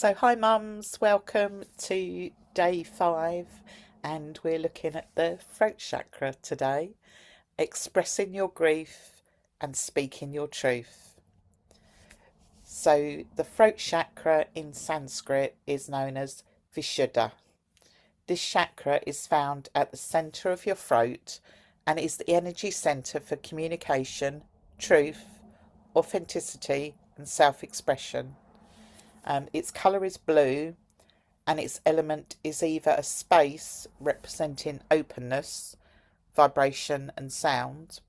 Hi mums, welcome to day 5, and we're looking at the throat chakra today, expressing your grief and speaking your truth. So, the throat chakra in Sanskrit is known as Vishuddha. This chakra is found at the center of your throat and is the energy center for communication, truth, authenticity, and self expression. Its colour is blue and its element is either a space representing openness, vibration, and sound,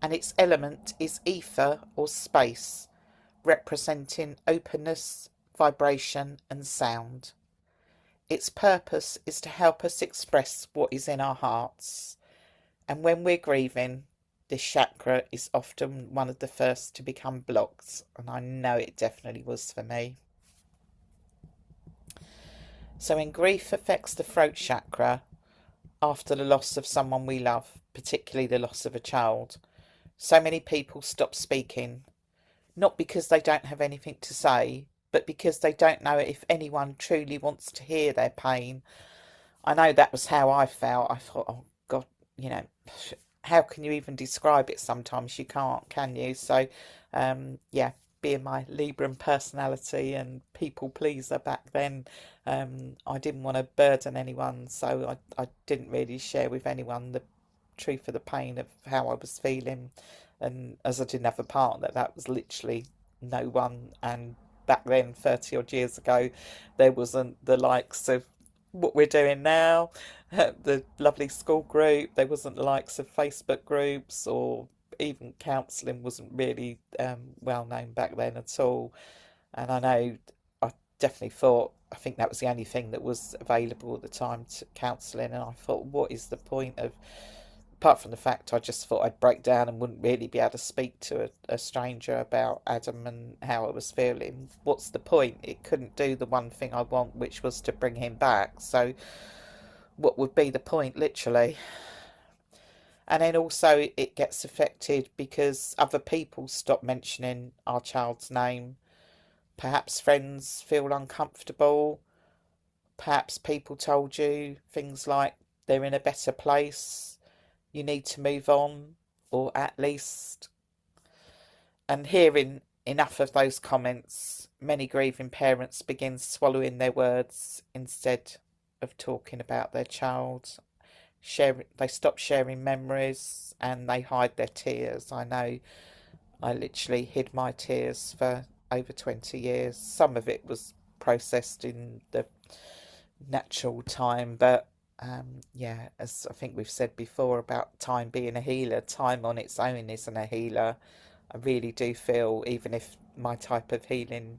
and its element is ether or space representing openness, vibration, and sound. Its purpose is to help us express what is in our hearts, and when we're grieving, this chakra is often one of the first to become blocked, and I know it definitely was for me. So when grief affects the throat chakra after the loss of someone we love, particularly the loss of a child, so many people stop speaking, not because they don't have anything to say, but because they don't know if anyone truly wants to hear their pain. I know that was how I felt. I thought, oh God, you know, how can you even describe it? Sometimes you can't, can you? So, yeah, being my Libran personality and people pleaser back then, I didn't want to burden anyone, so I didn't really share with anyone the truth of the pain of how I was feeling. And as I didn't have a partner, that was literally no one. And back then, 30 odd years ago, there wasn't the likes of what we're doing now, the lovely school group. There wasn't the likes of Facebook groups, or even counselling wasn't really well known back then at all. And I know I definitely thought, I think that was the only thing that was available at the time to counselling. And I thought, what is the point of, apart from the fact I just thought I'd break down and wouldn't really be able to speak to a stranger about Adam and how I was feeling. What's the point? It couldn't do the one thing I want, which was to bring him back. So what would be the point, literally? And then also it gets affected because other people stop mentioning our child's name. Perhaps friends feel uncomfortable. Perhaps people told you things like they're in a better place, you need to move on, or at least. And hearing enough of those comments, many grieving parents begin swallowing their words instead of talking about their child. They stop sharing memories and they hide their tears. I know I literally hid my tears for over 20 years. Some of it was processed in the natural time, but yeah, as I think we've said before about time being a healer, time on its own isn't a healer. I really do feel, even if my type of healing,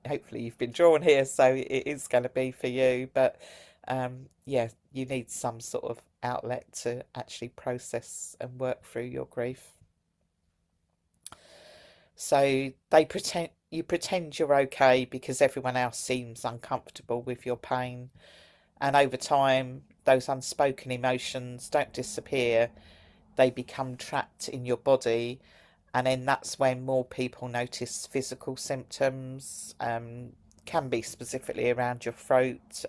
hopefully you've been drawn here, so it is going to be for you, but yeah, you need some sort of outlet to actually process and work through your grief. So you pretend you're okay because everyone else seems uncomfortable with your pain. And over time, those unspoken emotions don't disappear, they become trapped in your body. And then that's when more people notice physical symptoms, can be specifically around your throat,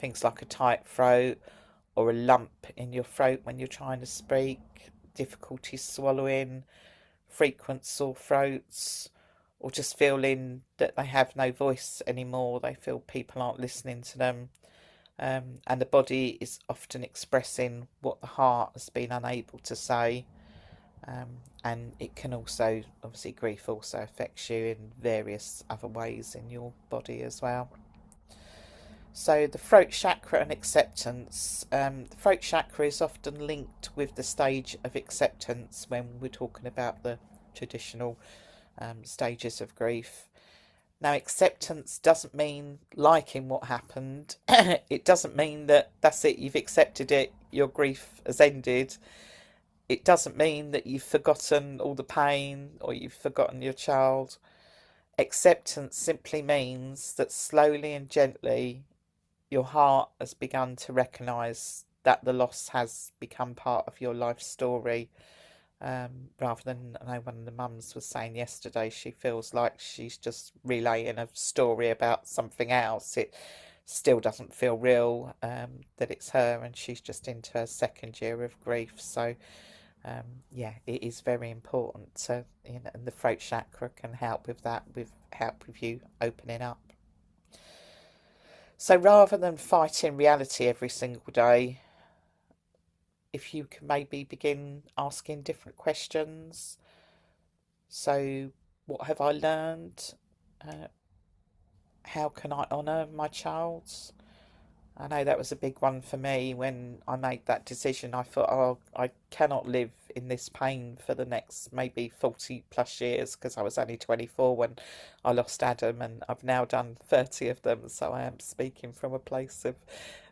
things like a tight throat or a lump in your throat when you're trying to speak, difficulty swallowing, frequent sore throats, or just feeling that they have no voice anymore. They feel people aren't listening to them. And the body is often expressing what the heart has been unable to say. And it can also, obviously, grief also affects you in various other ways in your body as well. So, the throat chakra and acceptance. The throat chakra is often linked with the stage of acceptance when we're talking about the traditional stages of grief. Now, acceptance doesn't mean liking what happened. It doesn't mean that that's it, you've accepted it, your grief has ended. It doesn't mean that you've forgotten all the pain or you've forgotten your child. Acceptance simply means that slowly and gently your heart has begun to recognise that the loss has become part of your life story, Rather than, I know one of the mums was saying yesterday, she feels like she's just relaying a story about something else. It still doesn't feel real, that it's her, and she's just into her second year of grief. So, yeah, it is very important to, and the throat chakra can help with that, with help with you opening up. So rather than fighting reality every single day, if you can maybe begin asking different questions. So, what have I learned? Uh, how can I honour my child? I know that was a big one for me when I made that decision. I thought, oh, I cannot live in this pain for the next maybe 40 plus years, because I was only 24 when I lost Adam, and I've now done 30 of them. So I am speaking from a place of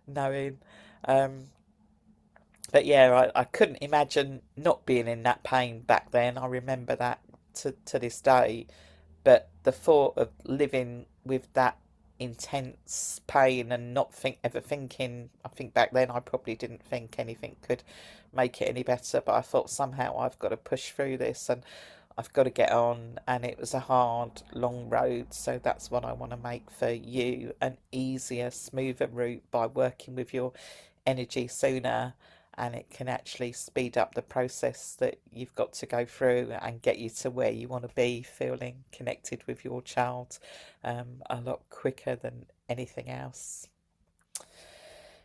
knowing. Um, but yeah, I couldn't imagine not being in that pain back then. I remember that to this day. But the thought of living with that intense pain and not ever thinking, I think back then I probably didn't think anything could make it any better, but I thought somehow I've got to push through this and I've got to get on. And it was a hard, long road. So that's what I want to make for you, an easier, smoother route by working with your energy sooner, and it can actually speed up the process that you've got to go through and get you to where you want to be, feeling connected with your child, a lot quicker than anything else.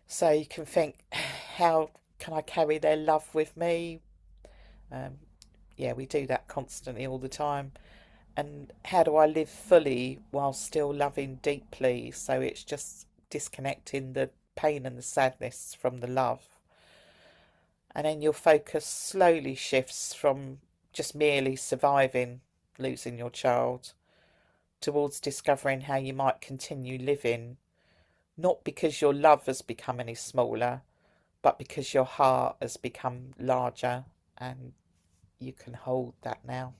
So you can think, how can I carry their love with me? Um, yeah, we do that constantly all the time. And how do I live fully while still loving deeply? So it's just disconnecting the pain and the sadness from the love. And then your focus slowly shifts from just merely surviving losing your child towards discovering how you might continue living, not because your love has become any smaller, but because your heart has become larger, and you can hold that now.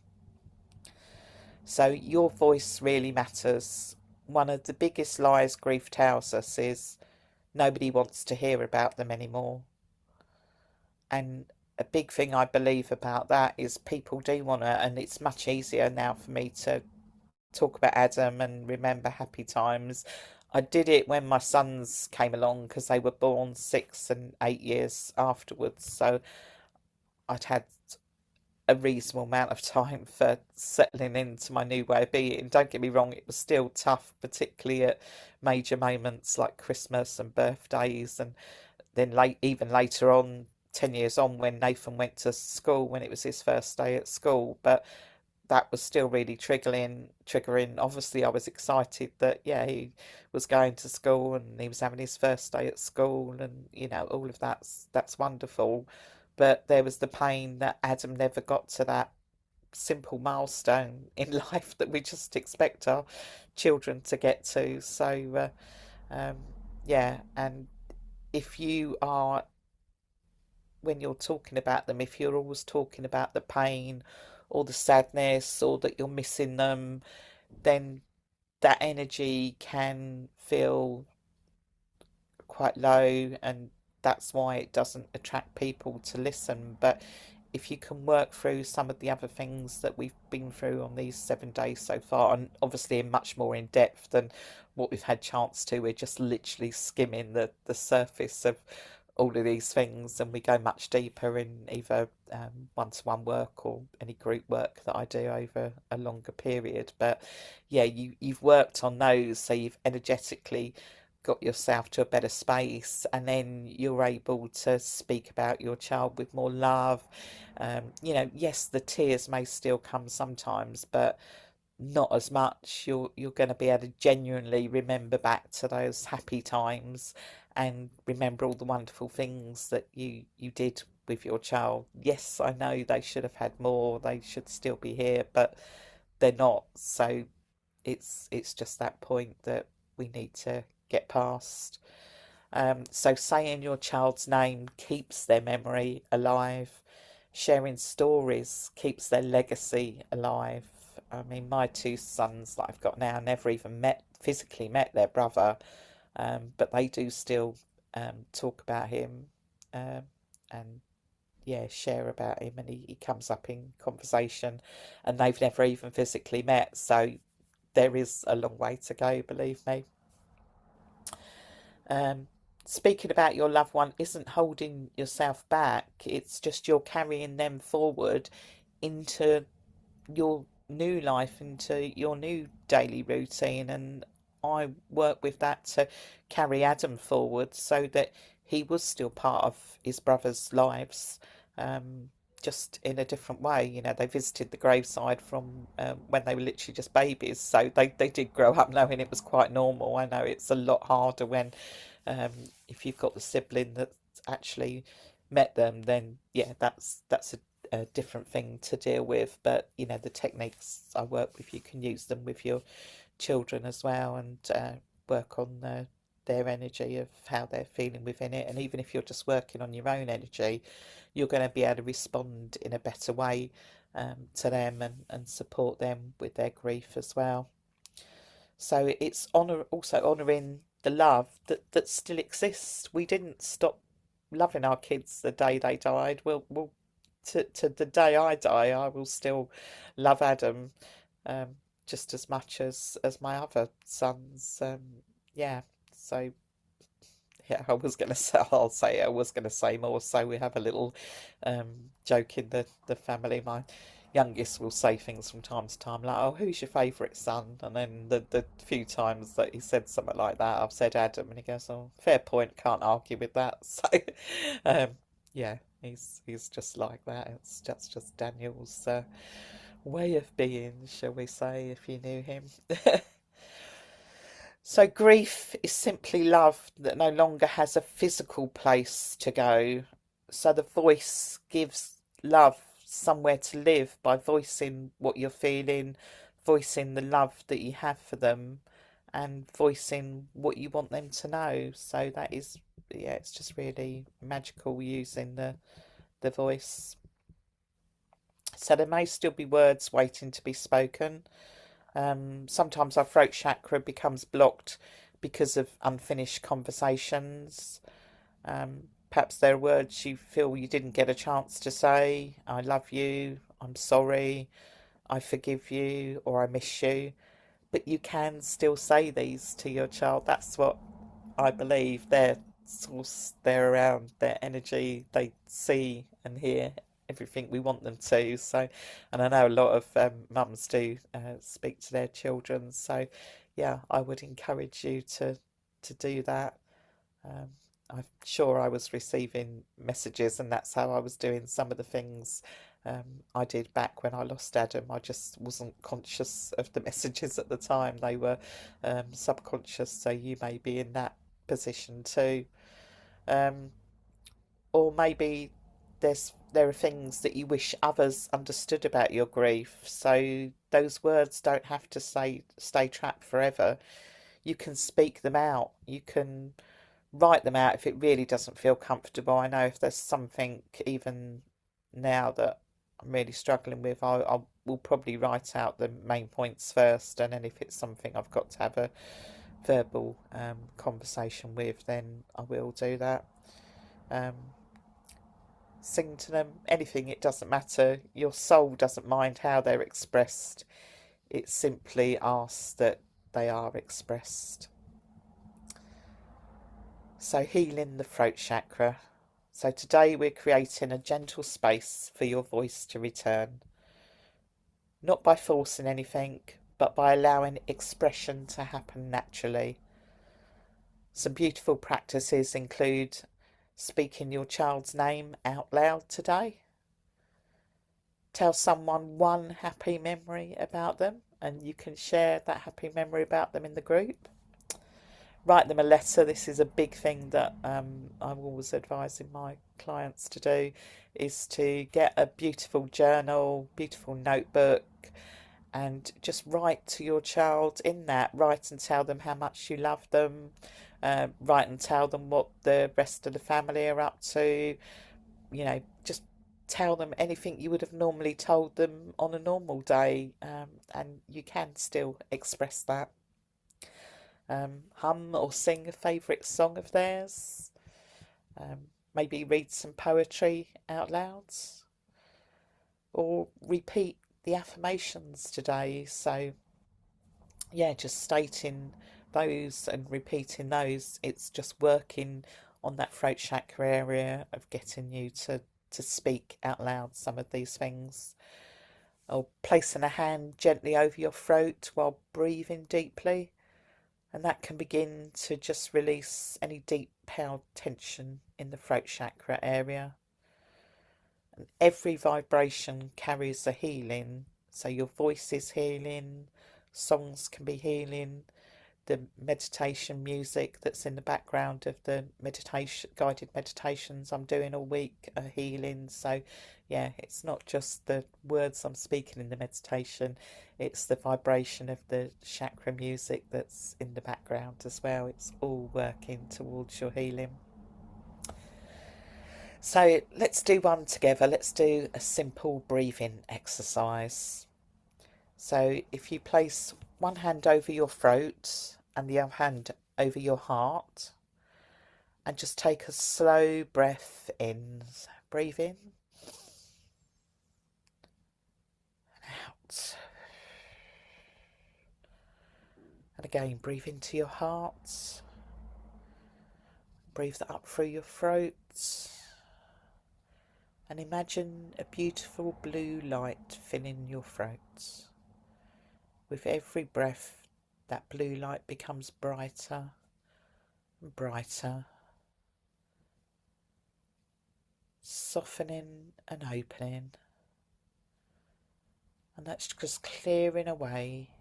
So your voice really matters. One of the biggest lies grief tells us is nobody wants to hear about them anymore. And a big thing I believe about that is people do want to, and it's much easier now for me to talk about Adam and remember happy times. I did it when my sons came along because they were born 6 and 8 years afterwards. So I'd had a reasonable amount of time for settling into my new way of being. Don't get me wrong, it was still tough, particularly at major moments like Christmas and birthdays, and then even later on, 10 years on, when Nathan went to school, when it was his first day at school. But that was still really triggering. Obviously, I was excited that, yeah, he was going to school and he was having his first day at school, and all of that's wonderful. But there was the pain that Adam never got to that simple milestone in life that we just expect our children to get to. So, yeah, and if you are, when you're talking about them, if you're always talking about the pain or the sadness or that you're missing them, then that energy can feel quite low, and that's why it doesn't attract people to listen. But if you can work through some of the other things that we've been through on these 7 days so far, and obviously in much more in depth than what we've had chance to, we're just literally skimming the surface of all of these things, and we go much deeper in either one-to-one work or any group work that I do over a longer period. But yeah, you've worked on those, so you've energetically got yourself to a better space, and then you're able to speak about your child with more love. Yes, the tears may still come sometimes, but not as much. You're going to be able to genuinely remember back to those happy times and remember all the wonderful things that you did with your child. Yes, I know they should have had more. They should still be here, but they're not. So it's just that point that we need to get past. So saying your child's name keeps their memory alive. Sharing stories keeps their legacy alive. I mean, my two sons that I've got now never even physically met their brother, but they do still talk about him. Um, and yeah, share about him, and he comes up in conversation, and they've never even physically met. So there is a long way to go, believe me. Um, Speaking about your loved one isn't holding yourself back, it's just you're carrying them forward into your new life, into your new daily routine. And I work with that to carry Adam forward so that he was still part of his brother's lives, um, just in a different way. You know, they visited the graveside from when they were literally just babies, so they did grow up knowing it was quite normal. I know it's a lot harder when um, if you've got the sibling that's actually met them, then yeah, that's a different thing to deal with. But you know, the techniques I work with, you can use them with your children as well, and work on their energy of how they're feeling within it. And even if you're just working on your own energy, you're going to be able to respond in a better way to them, and support them with their grief as well. So it's also honouring the love that still exists. We didn't stop loving our kids the day they died. We'll to the day I die, I will still love Adam um, just as much as my other sons. Yeah. So yeah, I was gonna say more. So we have a little joke in the family. My youngest will say things from time to time like, "Oh, who's your favourite son?" And then the few times that he said something like that, I've said Adam, and he goes, "Oh, fair point. Can't argue with that." So, um, yeah, he's just like that. That's just Daniel's way of being, shall we say, if you knew him. So, grief is simply love that no longer has a physical place to go. So, the voice gives love somewhere to live by voicing what you're feeling, voicing the love that you have for them, and voicing what you want them to know. So, that is, yeah, it's just really magical using the voice. So, there may still be words waiting to be spoken. Sometimes our throat chakra becomes blocked because of unfinished conversations. Perhaps there are words you feel you didn't get a chance to say. I love you, I'm sorry, I forgive you, or I miss you. But you can still say these to your child. That's what I believe. Their source, they're around, their energy, they see and hear everything we want them to. So, and I know a lot of mums do speak to their children. So, yeah, I would encourage you to do that. Um, I'm sure I was receiving messages, and that's how I was doing some of the things I did back when I lost Adam. I just wasn't conscious of the messages at the time, they were subconscious. So, you may be in that position too. Um, or maybe there are things that you wish others understood about your grief. So, those words don't have to stay trapped forever. You can speak them out. You can write them out if it really doesn't feel comfortable. I know if there's something even now that I'm really struggling with, I will probably write out the main points first, and then if it's something I've got to have a verbal conversation with, then I will do that. Um, Sing to them, anything, it doesn't matter. Your soul doesn't mind how they're expressed, it simply asks that they are expressed. So, healing the throat chakra. So, today we're creating a gentle space for your voice to return, not by forcing anything, but by allowing expression to happen naturally. Some beautiful practices include speaking your child's name out loud today. Tell someone one happy memory about them, and you can share that happy memory about them in the group. Write them a letter. This is a big thing that I'm always advising my clients to do, is to get a beautiful journal, beautiful notebook, and just write to your child in that. Write and tell them how much you love them. Write and tell them what the rest of the family are up to. You know, just tell them anything you would have normally told them on a normal day, and you can still express that. Hum or sing a favourite song of theirs. maybe read some poetry out loud or repeat the affirmations today. So, yeah, just stating those and repeating those, it's just working on that throat chakra area of getting you to speak out loud some of these things. Or placing a hand gently over your throat while breathing deeply, and that can begin to just release any deep held tension in the throat chakra area. And every vibration carries a healing, so your voice is healing, songs can be healing, the meditation music that's in the background of the meditation guided meditations I'm doing all week are healing. So yeah, it's not just the words I'm speaking in the meditation, it's the vibration of the chakra music that's in the background as well. It's all working towards your healing. So let's do one together. Let's do a simple breathing exercise. So if you place one hand over your throat and the other hand over your heart, and just take a slow breath in. So breathe in and out. And again, breathe into your heart. Breathe that up through your throat. And imagine a beautiful blue light filling your throat. With every breath, that blue light becomes brighter and brighter, softening and opening. And that's just clearing away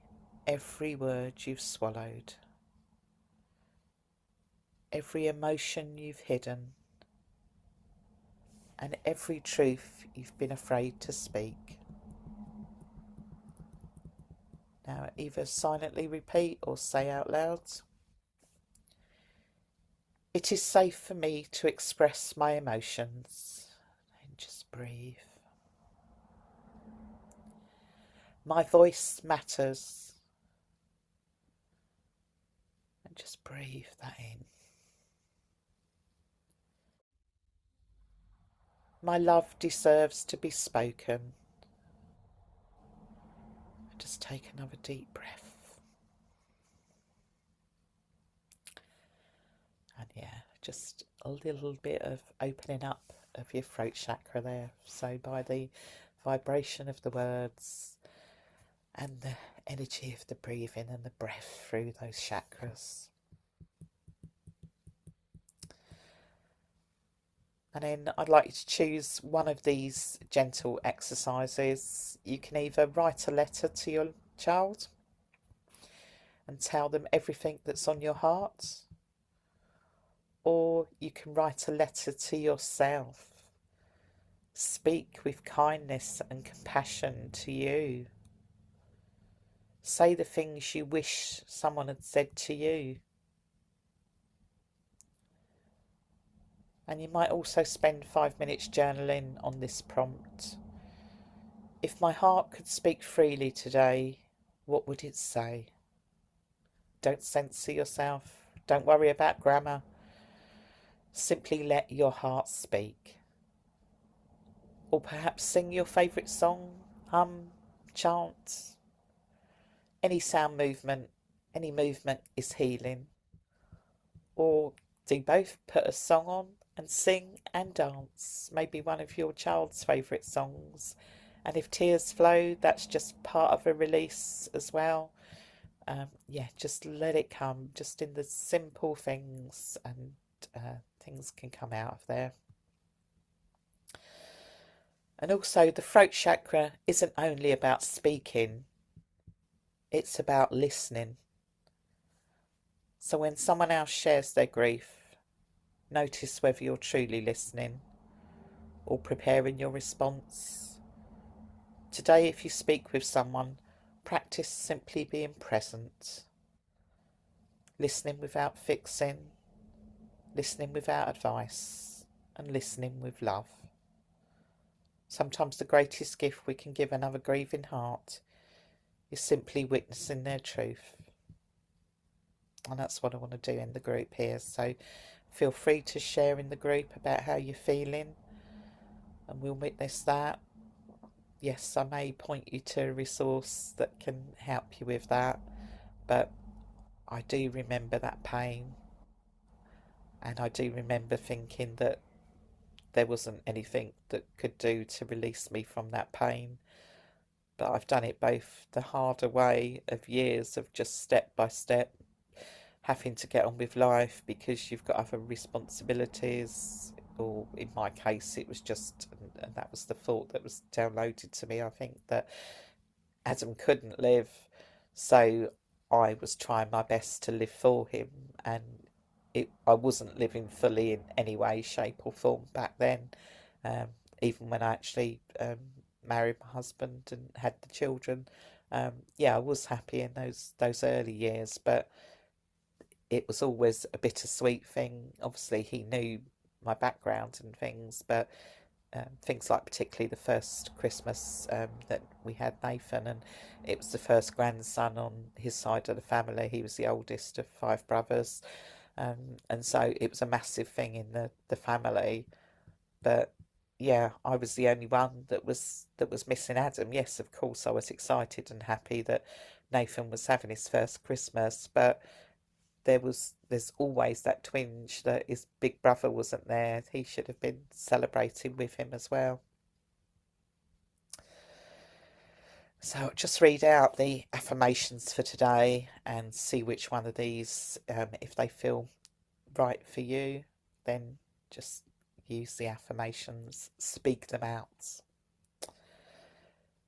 every word you've swallowed, every emotion you've hidden, and every truth you've been afraid to speak. Now either silently repeat or say out loud, "It is safe for me to express my emotions." And just breathe. "My voice matters." And just breathe that in. "My love deserves to be spoken." And just take another deep breath. And yeah, just a little bit of opening up of your throat chakra there. So by the vibration of the words and the energy of the breathing and the breath through those chakras. And then I'd like you to choose one of these gentle exercises. You can either write a letter to your child and tell them everything that's on your heart, or you can write a letter to yourself. Speak with kindness and compassion to you. Say the things you wish someone had said to you. And you might also spend 5 minutes journaling on this prompt. If my heart could speak freely today, what would it say? Don't censor yourself. Don't worry about grammar. Simply let your heart speak. Or perhaps sing your favourite song, hum, chant. Any sound movement, any movement is healing. Or do both, put a song on and sing and dance, maybe one of your child's favourite songs. And if tears flow, that's just part of a release as well. Yeah, just let it come, just in the simple things, and things can come out of there. And also, the throat chakra isn't only about speaking, it's about listening. So when someone else shares their grief, notice whether you're truly listening or preparing your response. Today, if you speak with someone, practice simply being present, listening without fixing, listening without advice, and listening with love. Sometimes the greatest gift we can give another grieving heart is simply witnessing their truth. And that's what I want to do in the group here. So Feel free to share in the group about how you're feeling, and we'll witness that. Yes, I may point you to a resource that can help you with that, but I do remember that pain, and I do remember thinking that there wasn't anything that could do to release me from that pain. But I've done it both the harder way of years of just step by step having to get on with life because you've got other responsibilities, or in my case it was just, and that was the thought that was downloaded to me, I think, that Adam couldn't live, so I was trying my best to live for him, and I wasn't living fully in any way, shape or form back then. um, Even when I actually married my husband and had the children, yeah, I was happy in those early years, but it was always a bittersweet thing. Obviously, he knew my background and things, but things like particularly the first Christmas that we had Nathan, and it was the first grandson on his side of the family. He was the oldest of five brothers, and so it was a massive thing in the family. But yeah, I was the only one that was missing Adam. Yes, of course, I was excited and happy that Nathan was having his first Christmas, but there's always that twinge that his big brother wasn't there. He should have been celebrating with him as well. So I'll just read out the affirmations for today and see which one of these, if they feel right for you, then just use the affirmations, speak them out.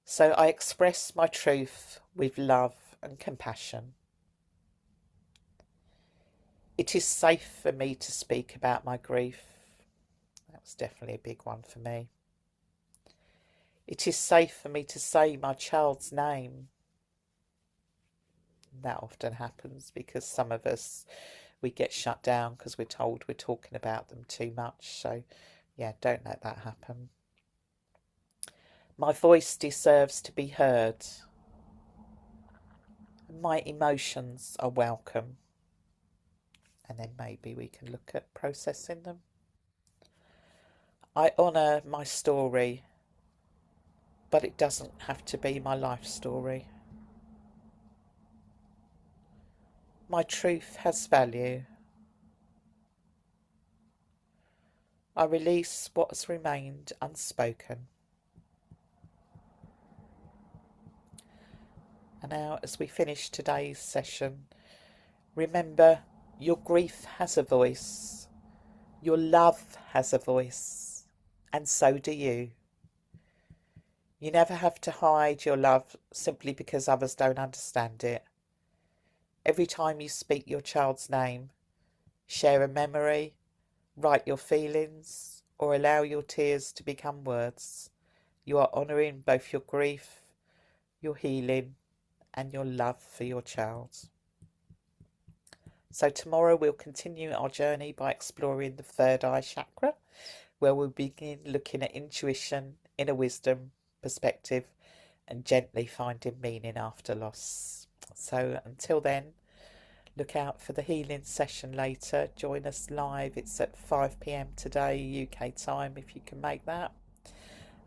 So I express my truth with love and compassion. It is safe for me to speak about my grief. That was definitely a big one for me. It is safe for me to say my child's name. That often happens because some of us, we get shut down because we're told we're talking about them too much. So yeah, don't let that happen. My voice deserves to be heard. My emotions are welcome. And then maybe we can look at processing them. I honour my story, but it doesn't have to be my life story. My truth has value. I release what has remained unspoken. And now, as we finish today's session, remember your grief has a voice, your love has a voice, and so do you. You never have to hide your love simply because others don't understand it. Every time you speak your child's name, share a memory, write your feelings, or allow your tears to become words, you are honouring both your grief, your healing, and your love for your child. So tomorrow we'll continue our journey by exploring the third eye chakra, where we'll begin looking at intuition, inner wisdom, perspective, and gently finding meaning after loss. So until then, look out for the healing session later. Join us live. It's at 5 p.m. today, UK time, if you can make that.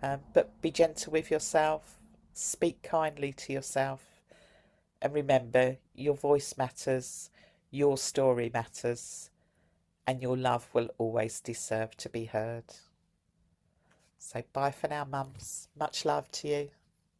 But be gentle with yourself, speak kindly to yourself, and remember, your voice matters, your story matters, and your love will always deserve to be heard. So bye for now, mums. Much love to you.